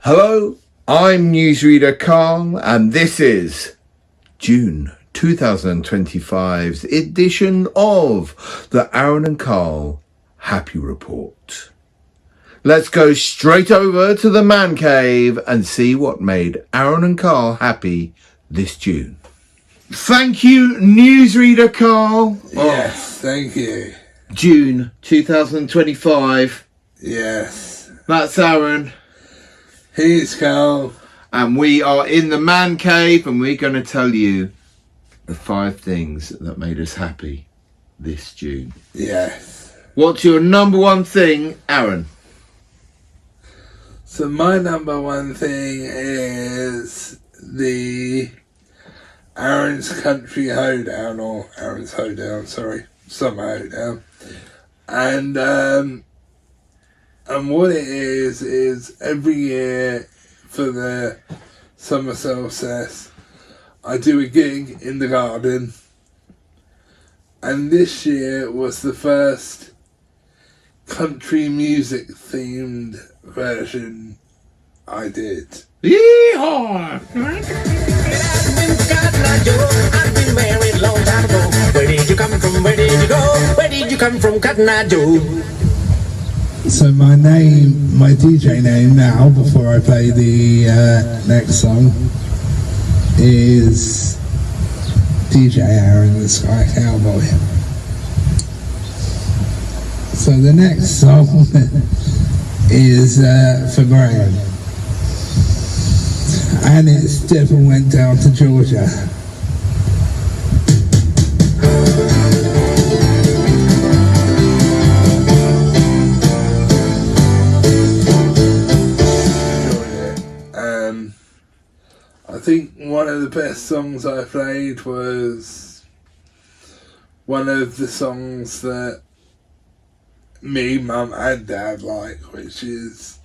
Hello, I'm newsreader Carl, and this is June 2025's edition of the Arran and Carl Happy Report. Let's go straight over to the man cave and see what made Arran and Carl happy this June. Thank you, newsreader Carl. Yes, thank you. June 2025. Yes. That's Arran. He's Carl. And we are in the man cave, and we're going to tell you the 5 things that made us happy this June. Yes. What's your number one thing, Arran? So my number one thing is the Arran's Country Hoedown, or Arran's Hoedown, sorry, Summer Hoedown. And what it is every year for the summer solstice, I do a gig in the garden. And this year was the first country music themed version I did. Yeehaw! I've been married long time ago. Where did you come from? Where did you go? Where did you come from, Cotton Eye Joe? So my DJ name now, before I play the next song, is DJ Arran, the Sky Cowboy. So the next song is for Graham, and it's Devil Went Down to Georgia. I think one of the best songs I played was one of the songs that me, Mum and Dad like, which is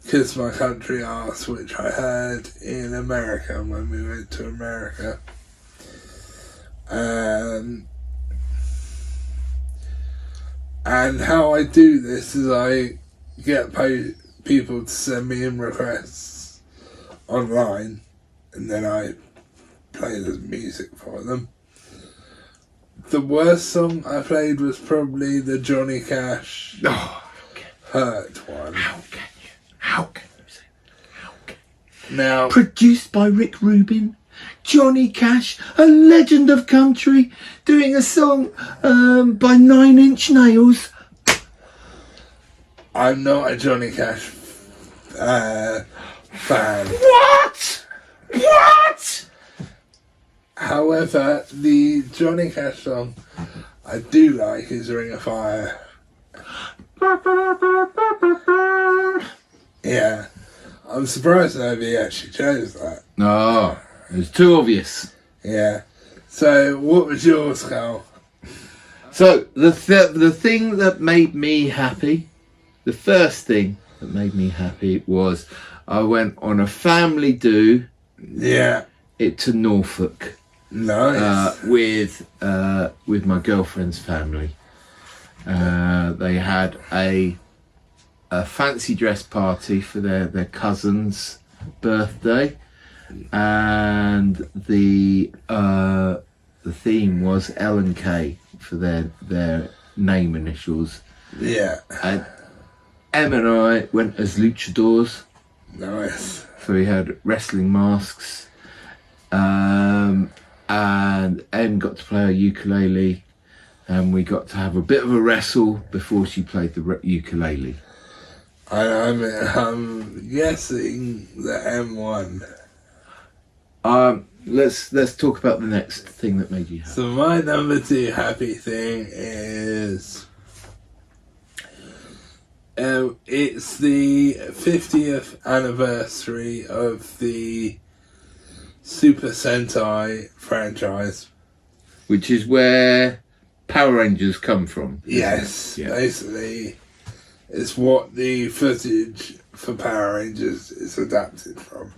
Kiss My Country Arse, which I heard in America when we went to America. And how I do this is I get people to send me in requests online, and then I play the music for them. The worst song I played was probably the Johnny Cash Hurt one. How can you say that? How can you? Now, Produced by Rick Rubin, Johnny Cash, a legend of country, doing a song by 9 Inch Nails. I'm not a Johnny Cash fan. What? However, the Johnny Cash song I do like is Ring of Fire. Yeah. I'm surprised nobody actually chose that. No, it was too obvious. Yeah. So, what was yours, Carl? So, the thing that made me happy, the first thing that made me happy was I went on a family do. Yeah. It to Norfolk. Nice. With my girlfriend's family. They had a fancy dress party for their cousin's birthday, and the theme was L and K for their name initials. Yeah. And Em and I went as luchadors. Nice. So we had wrestling masks. And Em got to play a ukulele, and we got to have a bit of a wrestle before she played the ukulele. I'm guessing that M won. Let's talk about the next thing that made you happy. So my number 2 happy thing is it's the 50th anniversary of the Super Sentai franchise, Which is where Power Rangers come from. Yes, Yeah. basically it's what the footage for Power Rangers is adapted from.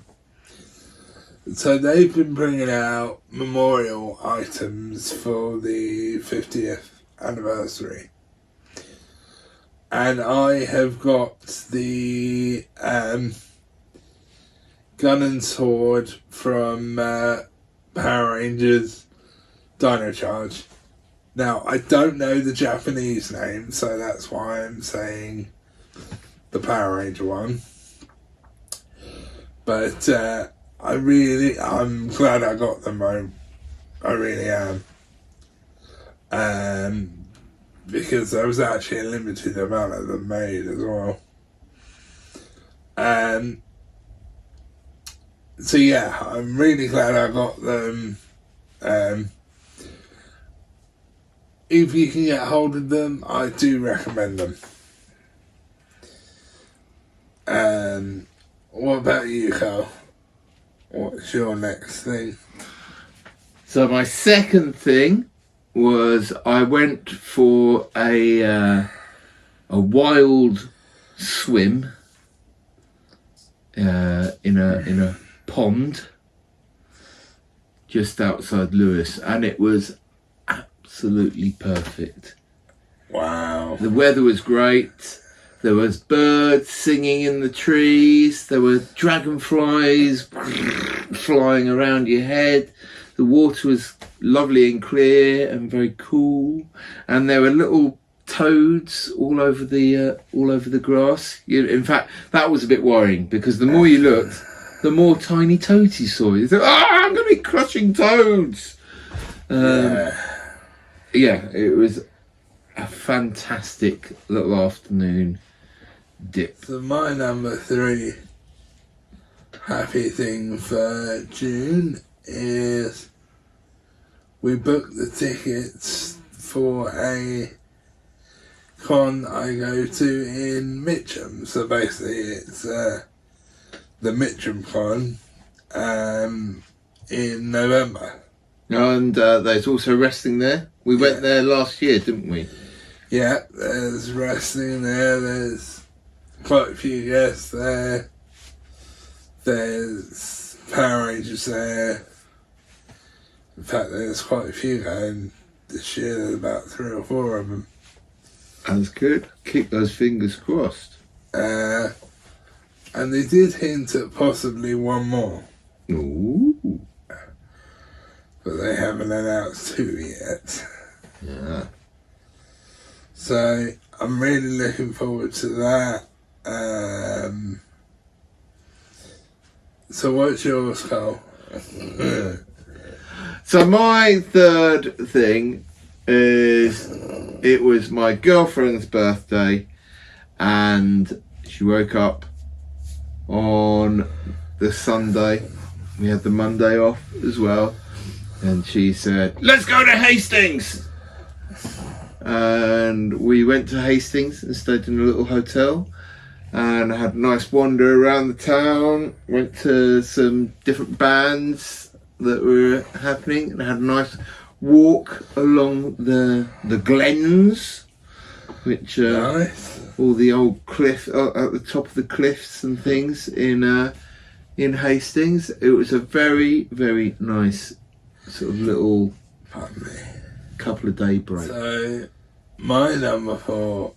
So they've been bringing out memorial items for the 50th anniversary. And I have got the Gun and Sword from Power Rangers Dino Charge. Now, I don't know the Japanese name, so that's why I'm saying the Power Ranger one. But I'm glad I got them. I really am. Because there was actually a limited amount of them made as well. So yeah, I'm really glad I got them. If you can get hold of them, I do recommend them. What about you, Carl? What's your next thing? So my second thing was I went for a wild swim in a pond just outside Lewis, and it was absolutely perfect. Wow. The weather was great. There was birds singing in the trees. There were dragonflies flying around your head. The water was lovely and clear and very cool. And there were little toads all over the grass. In fact, that was a bit worrying because the more you looked, the more tiny toads you saw. You thought, I'm going to be crushing toads. Yeah, it was a fantastic little afternoon dip. So my number 3 happy thing for June is we booked the tickets for a con I go to in Mitcham. So basically it's the Mitcham con in November. And there's also wrestling there. We went there last year, didn't we? Yeah, there's wrestling there, there's quite a few guests there, there's Power Rangers there. In fact, there's quite a few going this year, there's about 3 or 4 of them. That's good. Keep those fingers crossed. And they did hint at possibly one more. Ooh. But they haven't announced who yet. Yeah. So I'm really looking forward to that. So what's yours, Carl? So my third thing is it was my girlfriend's birthday and she woke up on the Sunday. We had the Monday off as well. And she said, let's go to Hastings! And we went to Hastings and stayed in a little hotel and had a nice wander around the town. Went to some different bands that were happening and had a nice walk along the glens, which Nice. all the old cliff at the top of the cliffs and things in Hastings. It was a very, very nice sort of little couple of day break. So my number 4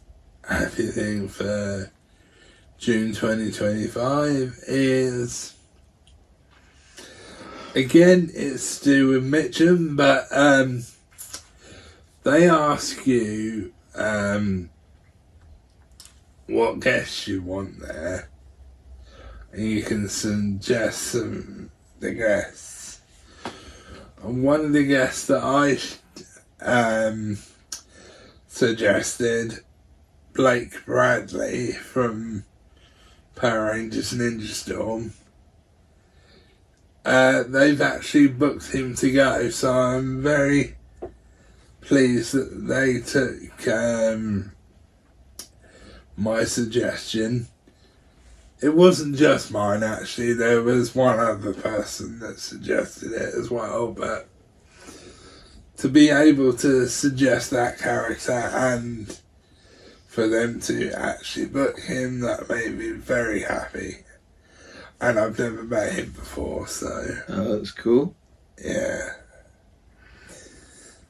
happy thing for June 2025 is, again, it's to do with Mitcham, but they ask you what guests you want there, and you can suggest the guests. And one of the guests that I suggested, Blake Bradley from Power Rangers Ninja Storm. They've actually booked him to go, so I'm very pleased that they took my suggestion. It wasn't just mine, actually. There was one other person that suggested it as well, but to be able to suggest that character and for them to actually book him, that made me very happy. And I've never met him before, so... Oh, that's cool. Yeah.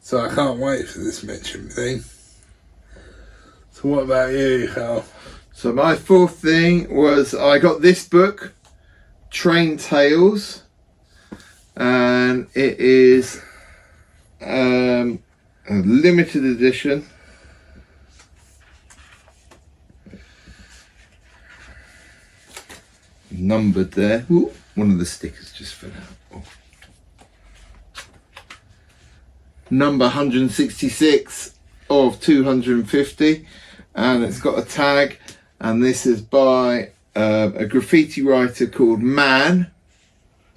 So I can't wait for this Mitcham thing. So what about you, Carl? So my fourth thing was I got this book, Train Tales, and it is a limited edition. Numbered there. Ooh, one of the stickers just fell out. Oh. Number 166 of 250, and it's got a tag, and this is by a graffiti writer called Man.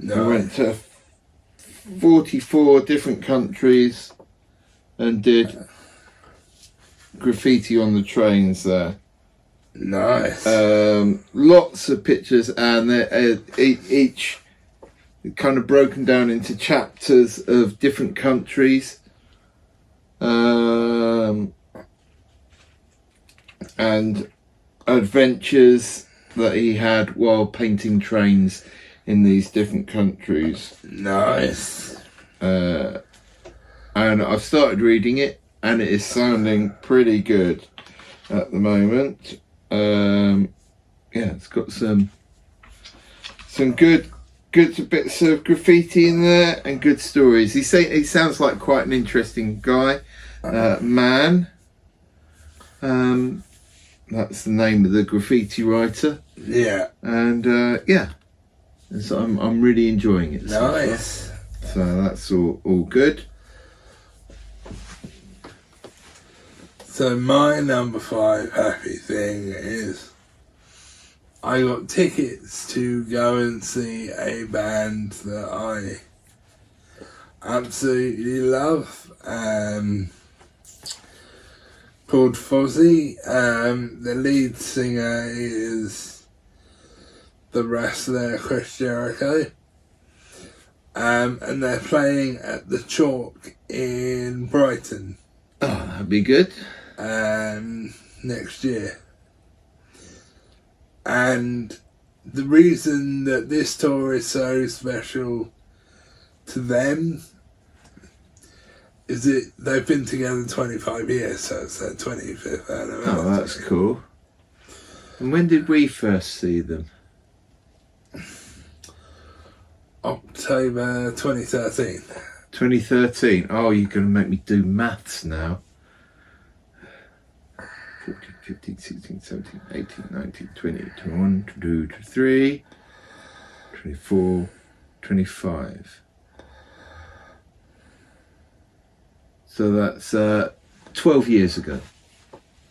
Who went to 44 different countries and did graffiti on the trains there. Nice. Lots of pictures, and each kind of broken down into chapters of different countries, and adventures that he had while painting trains in these different countries. Nice. And I've started reading it, and it is sounding pretty good at the moment. Yeah, it's got some good bits of graffiti in there and good stories. He sounds like quite an interesting guy. Man. That's the name of the graffiti writer. Yeah. And yeah, so I'm really enjoying it. Nice. So that's all good. So my number 5 happy thing is I got tickets to go and see a band that I absolutely love, called Fozzy. The lead singer is the wrestler Chris Jericho, and they're playing at the Chalk in Brighton. Oh, that'd be good. Next year. And the reason that this tour is so special to them is that they've been together 25 years, so it's their 25th anniversary. Oh, that's cool. And when did we first see them? October 2013. 2013. Oh, you're going to make me do maths now. 14, 15, 16, 17, 18, 19, 20, 21, 22, 23, 24, 25. So that's 12 years ago.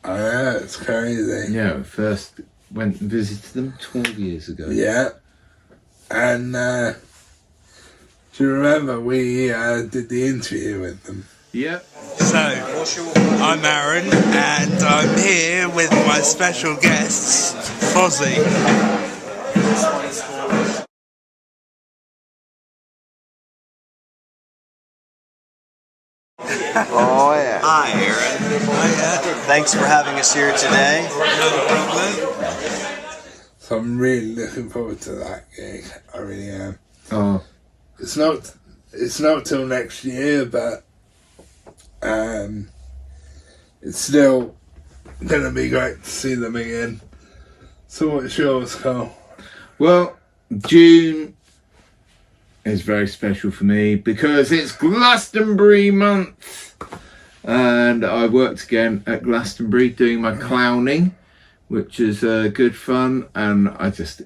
I know, it's crazy. Yeah, first went and visited them 12 years ago. Yeah. And do you remember we did the interview with them? Yep. So, I'm Arran, and I'm here with my special guests, Fozzy. Oh yeah. Hi, Arran. Hiya. Thanks for having us here today. No problem. So I'm really looking forward to that gig. I really am. Oh. It's not till next year, but it's still gonna be great to see them again. So what's yours, Carl? Well, June is very special for me because it's Glastonbury month, and I worked again at Glastonbury doing my clowning, which is good fun, and I just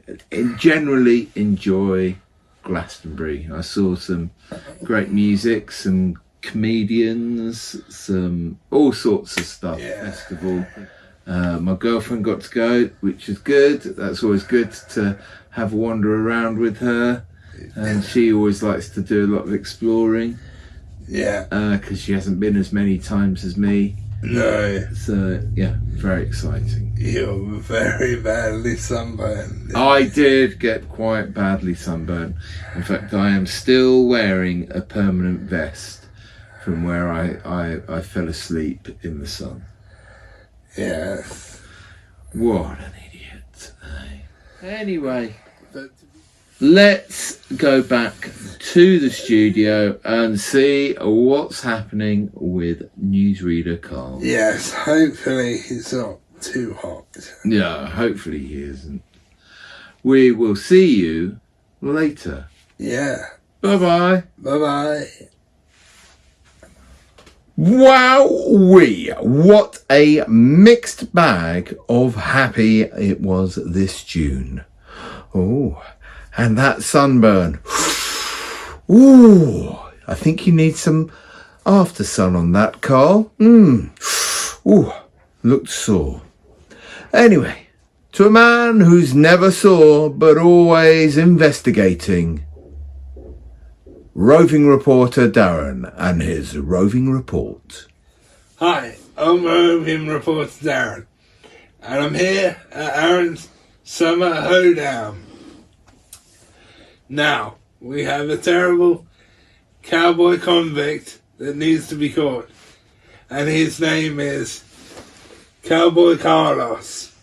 generally enjoy Glastonbury. I saw some great music, some comedians, some all sorts of stuff. Yeah. Festival. My girlfriend got to go, which is good. That's always good to have a wander around with her, and she always likes to do a lot of exploring. Yeah. Because she hasn't been as many times as me. No. So yeah, very exciting. You're very badly sunburned. I did get quite badly sunburned. In fact, I am still wearing a permanent vest from where I fell asleep in the sun. Yeah. What an idiot. Anyway, let's go back to the studio and see what's happening with newsreader Carl. Yes, hopefully it's not too hot. Yeah, hopefully he isn't. We will see you later. Yeah. Bye-bye. Bye-bye. Wowee! What a mixed bag of happy it was this June. Oh, and that sunburn. Ooh, I think you need some after sun on that, Carl. Ooh, looked sore. Anyway, to a man who's never sore but always investigating, roving reporter Darren and his roving report. Hi, I'm roving reporter Darren, and I'm here at Arran's Summer Hoedown. Now, we have a terrible cowboy convict that needs to be caught, and his name is Cowboy Carlos,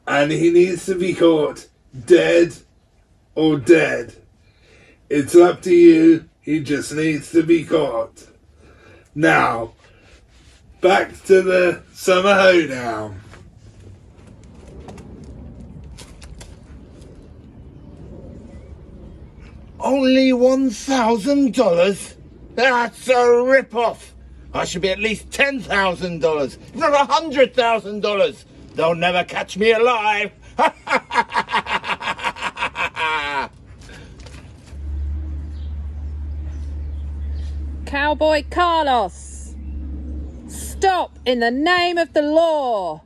and he needs to be caught dead or dead. It's up to you, he just needs to be caught. Now, back to the Summer Hoedown. Only $1,000? That's a rip-off. I should be at least $10,000, if not $100,000. They'll never catch me alive. Cowboy Carlos, stop in the name of the law.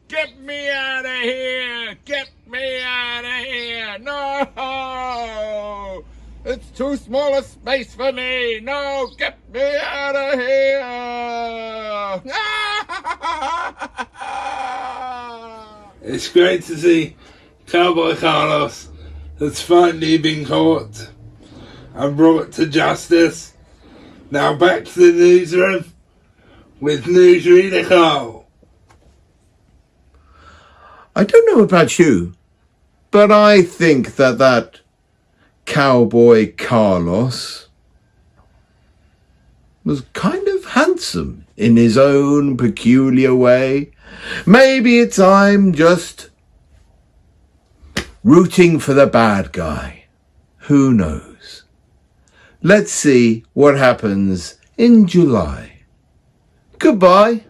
Get me out of here! Get me out of here! No! It's too small a space for me! No! Get me out of here! It's great to see Cowboy Carlos has finally been caught and brought to justice. Now back to the newsroom with newsreader Carl. I don't know about you, but I think that Cowboy Carlos was kind of handsome in his own peculiar way. Maybe it's I'm just rooting for the bad guy. Who knows? Let's see what happens in July. Goodbye.